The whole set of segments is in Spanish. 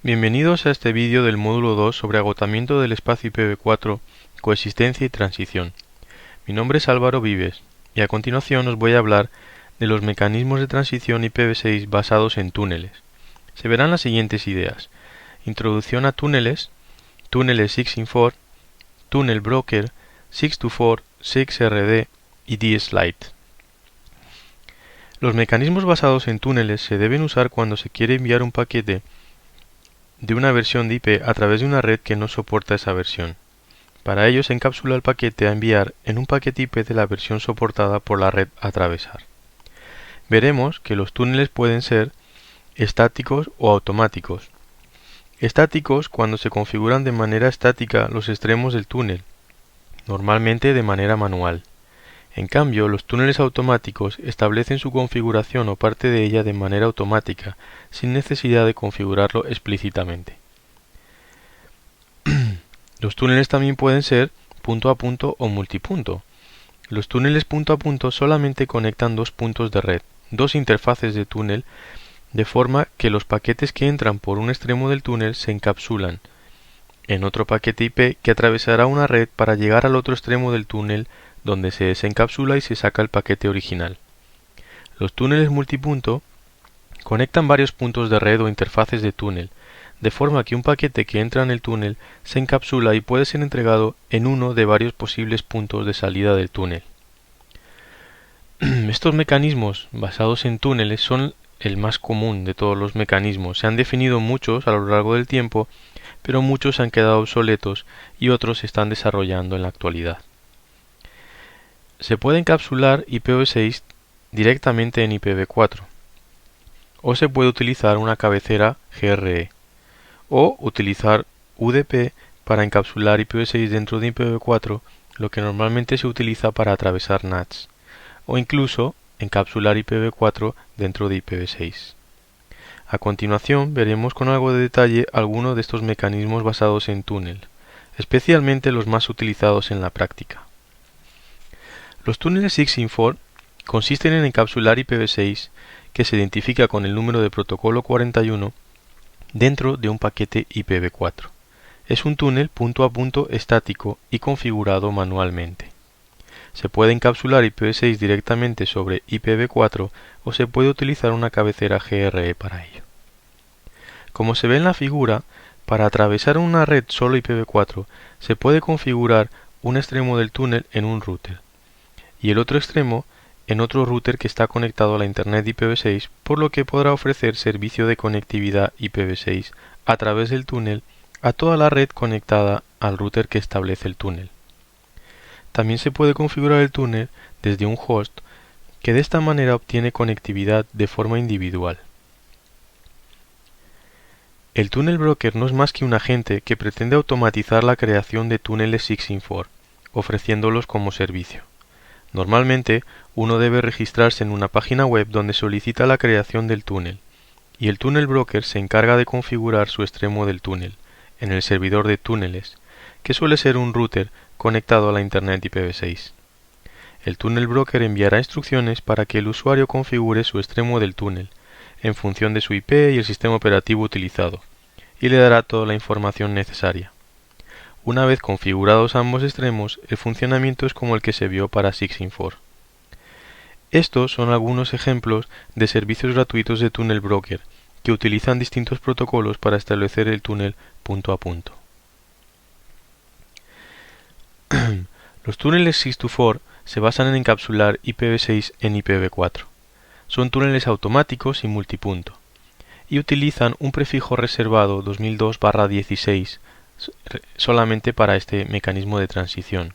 Bienvenidos a este vídeo del módulo 2 sobre agotamiento del espacio IPv4, coexistencia y transición. Mi nombre es Álvaro Vives y a continuación os voy a hablar de los mecanismos de transición IPv6 basados en túneles. Se verán las siguientes ideas: introducción a túneles, túneles 6in4, túnel broker, 6to4, 6RD y DSLite. Los mecanismos basados en túneles se deben usar cuando se quiere enviar un paquete de una versión de IP a través de una red que no soporta esa versión. Para ello se encapsula el paquete a enviar en un paquete IP de la versión soportada por la red a atravesar. Veremos que los túneles pueden ser estáticos o automáticos. Estáticos cuando se configuran de manera estática los extremos del túnel, normalmente de manera manual. En cambio, los túneles automáticos establecen su configuración o parte de ella de manera automática, sin necesidad de configurarlo explícitamente. Los túneles también pueden ser punto a punto o multipunto. Los túneles punto a punto solamente conectan dos puntos de red, dos interfaces de túnel, de forma que los paquetes que entran por un extremo del túnel se encapsulan en otro paquete IP que atravesará una red para llegar al otro extremo del túnel, donde se desencapsula y se saca el paquete original. Los túneles multipunto conectan varios puntos de red o interfaces de túnel, de forma que un paquete que entra en el túnel se encapsula y puede ser entregado en uno de varios posibles puntos de salida del túnel. Estos mecanismos basados en túneles son el más común de todos los mecanismos. Se han definido muchos a lo largo del tiempo, pero muchos han quedado obsoletos y otros se están desarrollando en la actualidad. Se puede encapsular IPv6 directamente en IPv4, o se puede utilizar una cabecera GRE, o utilizar UDP para encapsular IPv6 dentro de IPv4, lo que normalmente se utiliza para atravesar NATs, o incluso encapsular IPv4 dentro de IPv6. A continuación veremos con algo de detalle algunos de estos mecanismos basados en túnel, especialmente los más utilizados en la práctica. Los túneles 6in4 consisten en encapsular IPv6 que se identifica con el número de protocolo 41 dentro de un paquete IPv4. Es un túnel punto a punto estático y configurado manualmente. Se puede encapsular IPv6 directamente sobre IPv4 o se puede utilizar una cabecera GRE para ello. Como se ve en la figura, para atravesar una red solo IPv4 se puede configurar un extremo del túnel en un router y el otro extremo en otro router que está conectado a la Internet IPv6, por lo que podrá ofrecer servicio de conectividad IPv6 a través del túnel a toda la red conectada al router que establece el túnel. También se puede configurar el túnel desde un host, que de esta manera obtiene conectividad de forma individual. El túnel broker no es más que un agente que pretende automatizar la creación de túneles 6in4, ofreciéndolos como servicio. Normalmente, uno debe registrarse en una página web donde solicita la creación del túnel, y el túnel broker se encarga de configurar su extremo del túnel, en el servidor de túneles, que suele ser un router conectado a la Internet IPv6. El túnel broker enviará instrucciones para que el usuario configure su extremo del túnel, en función de su IP y el sistema operativo utilizado, y le dará toda la información necesaria. Una vez configurados ambos extremos, el funcionamiento es como el que se vio para 6in4. Estos son algunos ejemplos de servicios gratuitos de túnel broker, que utilizan distintos protocolos para establecer el túnel punto a punto. Los túneles 6to4 se basan en encapsular IPv6 en IPv4. Son túneles automáticos y multipunto, y utilizan un prefijo reservado 2002/16 solamente para este mecanismo de transición.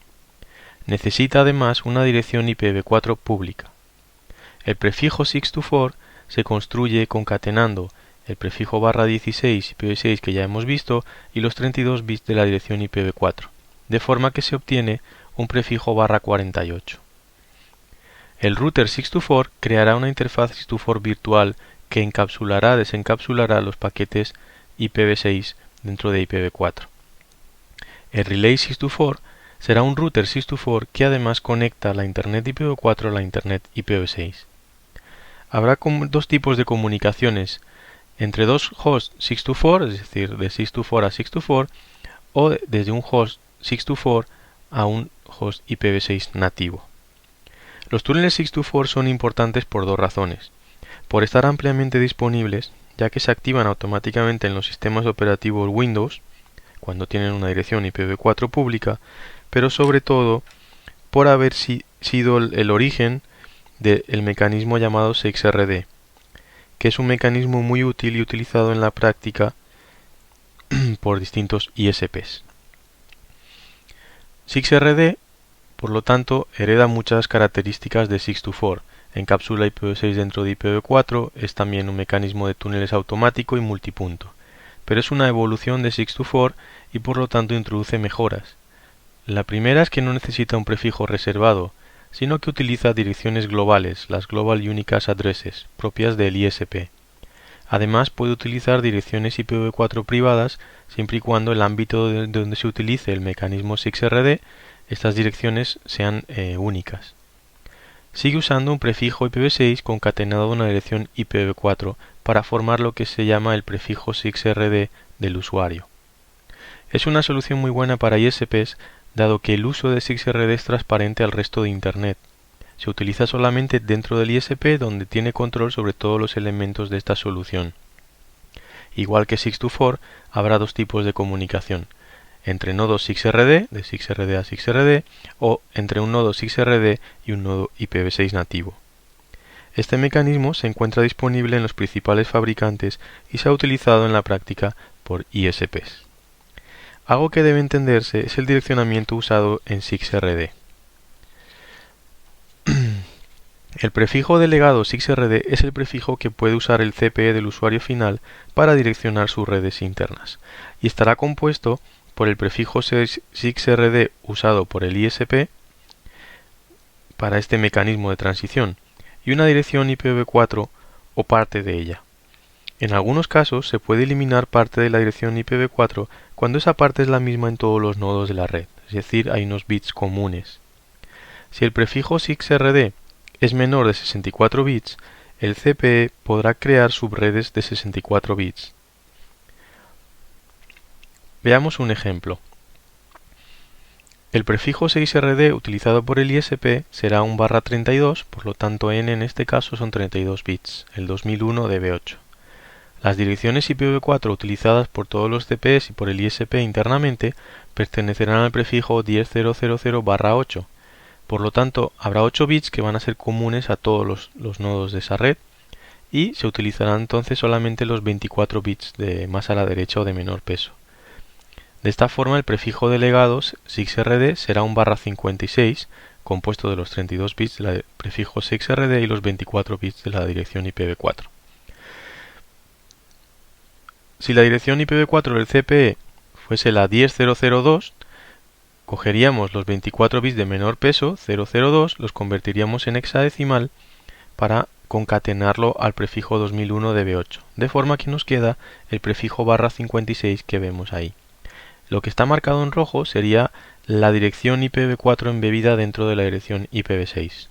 Necesita además una dirección IPv4 pública. El prefijo 6to4 se construye concatenando el prefijo /16 IPv6 que ya hemos visto y los 32 bits de la dirección IPv4, de forma que se obtiene un prefijo /48. El router 6to4 creará una interfaz 6to4 virtual que encapsulará-desencapsulará los paquetes IPv6 dentro de IPv4. El relay 6to4 será un router 6to4 que además conecta la Internet IPv4 a la Internet IPv6. Habrá dos tipos de comunicaciones entre dos hosts 624, es decir, de 624 a 624, o desde un host 624 a un host IPv6 nativo. Los túneles 624 son importantes por dos razones. Por estar ampliamente disponibles, ya que se activan automáticamente en los sistemas operativos Windows, cuando tienen una dirección IPv4 pública, pero sobre todo por haber sido el origen del mecanismo llamado 6RD, que es un mecanismo muy útil y utilizado en la práctica por distintos ISPs. 6RD, por lo tanto, hereda muchas características de 624. Encapsula IPv6 dentro de IPv4, es también un mecanismo de túneles automático y multipunto, pero es una evolución de 624 y por lo tanto introduce mejoras. La primera es que no necesita un prefijo reservado, sino que utiliza direcciones globales, las Global Unicast Addresses, propias del ISP. Además puede utilizar direcciones IPv4 privadas siempre y cuando el ámbito donde se utilice el mecanismo 6RD, estas direcciones sean únicas. Sigue usando un prefijo IPv6 concatenado a una dirección IPv4 para formar lo que se llama el prefijo 6RD del usuario. Es una solución muy buena para ISPs, dado que el uso de 6RD es transparente al resto de Internet. Se utiliza solamente dentro del ISP, donde tiene control sobre todos los elementos de esta solución. Igual que 624, habrá dos tipos de comunicación: entre nodos 6RD, de 6RD a 6RD, o entre un nodo 6RD y un nodo IPv6 nativo. Este mecanismo se encuentra disponible en los principales fabricantes y se ha utilizado en la práctica por ISPs. Algo que debe entenderse es el direccionamiento usado en 6RD. El prefijo delegado 6RD es el prefijo que puede usar el CPE del usuario final para direccionar sus redes internas, y estará compuesto por el prefijo 6RD usado por el ISP para este mecanismo de transición y una dirección IPv4 o parte de ella. En algunos casos se puede eliminar parte de la dirección IPv4 cuando esa parte es la misma en todos los nodos de la red, es decir, hay unos bits comunes. Si el prefijo 6RD es menor de 64 bits, el CPE podrá crear subredes de 64 bits. Veamos un ejemplo. El prefijo 6RD utilizado por el ISP será un /32, por lo tanto n en este caso son 32 bits, el 2001 DB8. Las direcciones IPv4 utilizadas por todos los CPEs y por el ISP internamente pertenecerán al prefijo 10.000/8. Por lo tanto, habrá 8 bits que van a ser comunes a todos los nodos de esa red y se utilizarán entonces solamente los 24 bits de más a la derecha o de menor peso. De esta forma, el prefijo delegado 6RD será un /56, compuesto de los 32 bits del prefijo 6RD y los 24 bits de la dirección IPv4. Si la dirección IPv4 del CPE fuese la 10.002, cogeríamos los 24 bits de menor peso, 002, los convertiríamos en hexadecimal para concatenarlo al prefijo 2001 DB8, de forma que nos queda el prefijo /56 que vemos ahí. Lo que está marcado en rojo sería la dirección IPv4 embebida dentro de la dirección IPv6.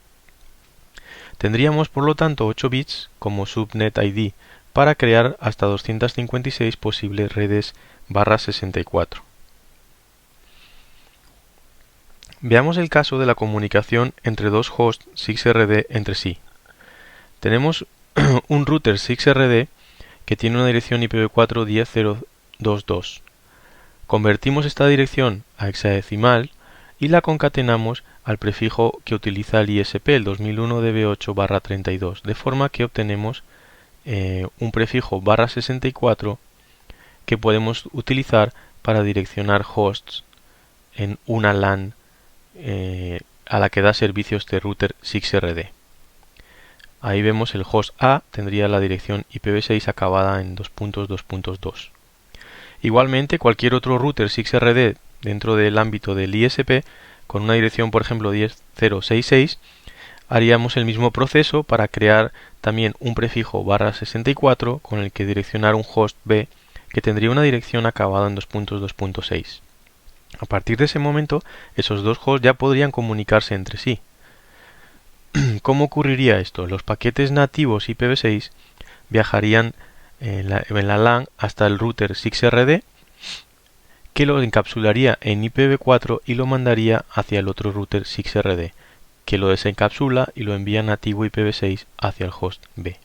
Tendríamos por lo tanto 8 bits como subnet ID para crear hasta 256 posibles redes /64. Veamos el caso de la comunicación entre dos hosts 6RD entre sí. Tenemos un router 6RD que tiene una dirección IPv4 10.022. Convertimos esta dirección a hexadecimal y la concatenamos al prefijo que utiliza el ISP, el 2001 DB8/32, de forma que obtenemos un prefijo /64 que podemos utilizar para direccionar hosts en una LAN a la que da servicio este router 6RD. Ahí vemos el host A tendría la dirección IPv6 acabada en 2.2.2. Igualmente, cualquier otro router 6RD dentro del ámbito del ISP con una dirección, por ejemplo, 10.066, haríamos el mismo proceso para crear también un prefijo /64 con el que direccionar un host B que tendría una dirección acabada en 2.2.6. A partir de ese momento, esos dos hosts ya podrían comunicarse entre sí. ¿Cómo ocurriría esto? Los paquetes nativos IPv6 viajarían en la LAN hasta el router 6RD, que lo encapsularía en IPv4 y lo mandaría hacia el otro router 6RD, que lo desencapsula y lo envía nativo IPv6 hacia el host B.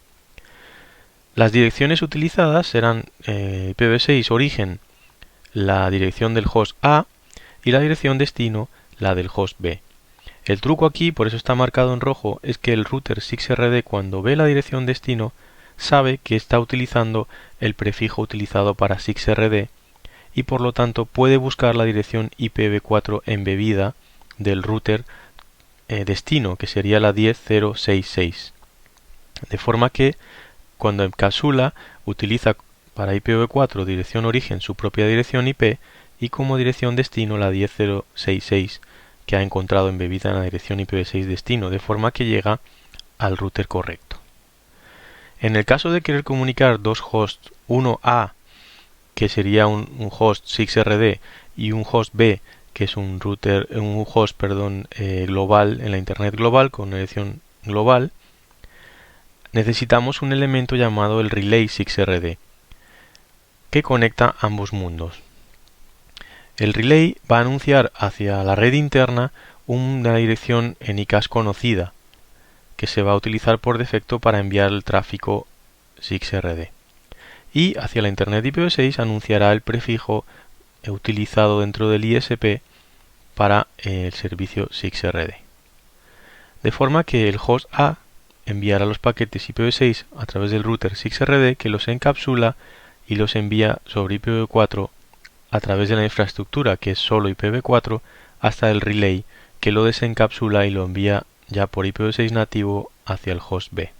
Las direcciones utilizadas serán IPv6 origen, la dirección del host A, y la dirección destino, la del host B. El truco aquí, por eso está marcado en rojo, es que el router 6RD, cuando ve la dirección destino, sabe que está utilizando el prefijo utilizado para 6RD y por lo tanto puede buscar la dirección IPv4 embebida del router destino, que sería la 10.066. De forma que cuando encapsula, utiliza para IPv4 dirección origen su propia dirección IP y como dirección destino la 10.066 que ha encontrado embebida en la dirección IPv6 destino, de forma que llega al router correcto. En el caso de querer comunicar dos hosts, uno A, que sería un host 6RD, y un host B, que es un host global en la Internet global con una dirección global, necesitamos un elemento llamado el relay 6RD, que conecta ambos mundos. El relay va a anunciar hacia la red interna una dirección en ICAS conocida, que se va a utilizar por defecto para enviar el tráfico 6RD. Y hacia la Internet IPv6 anunciará el prefijo utilizado dentro del ISP para el servicio 6RD. De forma que el host A enviará los paquetes IPv6 a través del router 6RD, que los encapsula y los envía sobre IPv4 a través de la infraestructura, que es solo IPv4, hasta el relay, que lo desencapsula y lo envía ya por IPv6 nativo hacia el host B.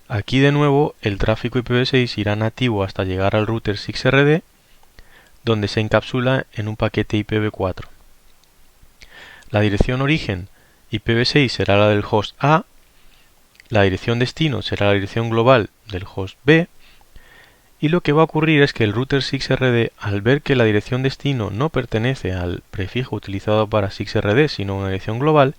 Aquí de nuevo el tráfico IPv6 irá nativo hasta llegar al router 6RD, donde se encapsula en un paquete IPv4. La dirección origen IPv6 será la del host A, la dirección destino será la dirección global del host B, y lo que va a ocurrir es que el router 6RD, al ver que la dirección destino no pertenece al prefijo utilizado para 6RD, sino una dirección global,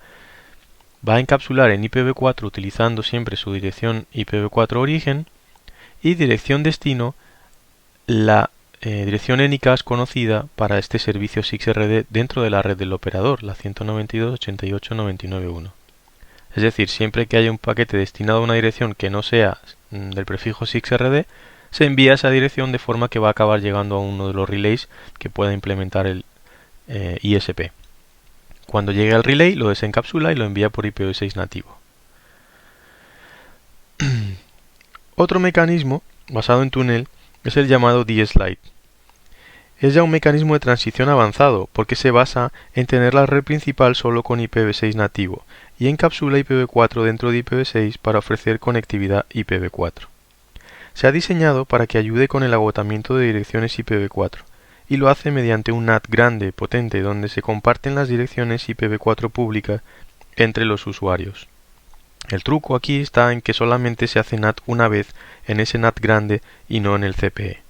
va a encapsular en IPv4 utilizando siempre su dirección IPv4 origen y dirección destino la dirección en ICAS conocida para este servicio 6RD dentro de la red del operador, la 192.88.99.1. Es decir, siempre que haya un paquete destinado a una dirección que no sea del prefijo 6RD, se envía esa dirección de forma que va a acabar llegando a uno de los relays que pueda implementar el ISP. Cuando llegue al relay lo desencapsula y lo envía por IPv6 nativo. Otro mecanismo basado en túnel es el llamado DSLite. Es ya un mecanismo de transición avanzado porque se basa en tener la red principal solo con IPv6 nativo y encapsula IPv4 dentro de IPv6 para ofrecer conectividad IPv4. Se ha diseñado para que ayude con el agotamiento de direcciones IPv4 y lo hace mediante un NAT grande, potente, donde se comparten las direcciones IPv4 públicas entre los usuarios. El truco aquí está en que solamente se hace NAT una vez en ese NAT grande y no en el CPE.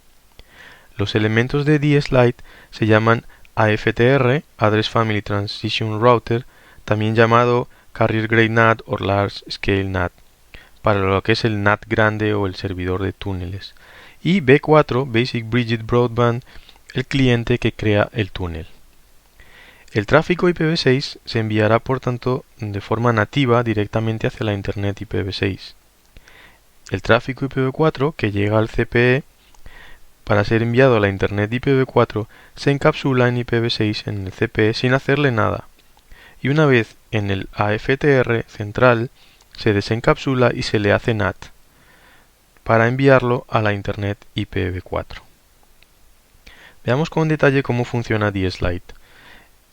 Los elementos de DSLite se llaman AFTR, Address Family Transition Router, también llamado Carrier Grade NAT o Large Scale NAT, para lo que es el NAT grande o el servidor de túneles, y B4, Basic Bridget Broadband, el cliente que crea el túnel. El tráfico IPv6 se enviará por tanto de forma nativa directamente hacia la Internet IPv6. El tráfico IPv4 que llega al CPE para ser enviado a la Internet IPv4 se encapsula en IPv6 en el CPE sin hacerle nada, y una vez en el AFTR central se desencapsula y se le hace NAT para enviarlo a la Internet IPv4. Veamos con detalle cómo funciona DSLite.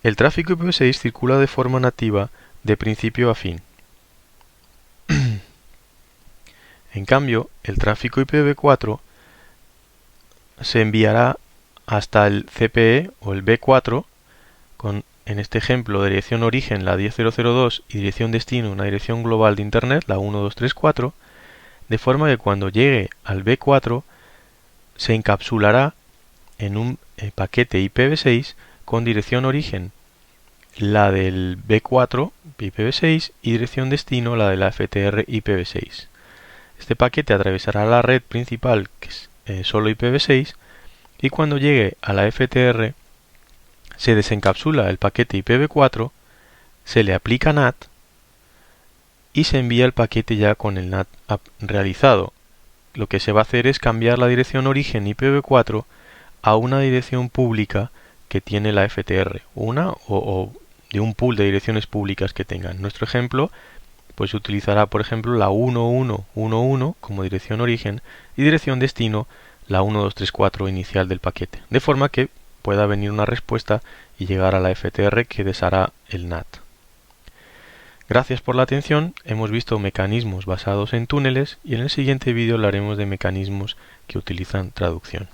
El tráfico IPv6 circula de forma nativa de principio a fin. En cambio, el tráfico IPv4 se enviará hasta el CPE o el B4 con, en este ejemplo, dirección origen la 10.002 y dirección destino una dirección global de Internet, la 1234, de forma que cuando llegue al B4 se encapsulará en un paquete IPv6 con dirección origen la del B4 IPv6 y dirección destino la de la FTR IPv6. Este paquete atravesará la red principal, que es solo IPv6, y cuando llegue a la FTR se desencapsula el paquete IPv4, se le aplica NAT y se envía el paquete ya con el NAT realizado. Lo que se va a hacer es cambiar la dirección origen IPv4 a una dirección pública que tiene la FTR, una o de un pool de direcciones públicas que tenga. En nuestro ejemplo, pues se utilizará, por ejemplo, la 1111 como dirección origen y dirección destino la 1234 inicial del paquete, de forma que pueda venir una respuesta y llegar a la FTR que deshará el NAT. Gracias por la atención, hemos visto mecanismos basados en túneles y en el siguiente vídeo hablaremos de mecanismos que utilizan traducción.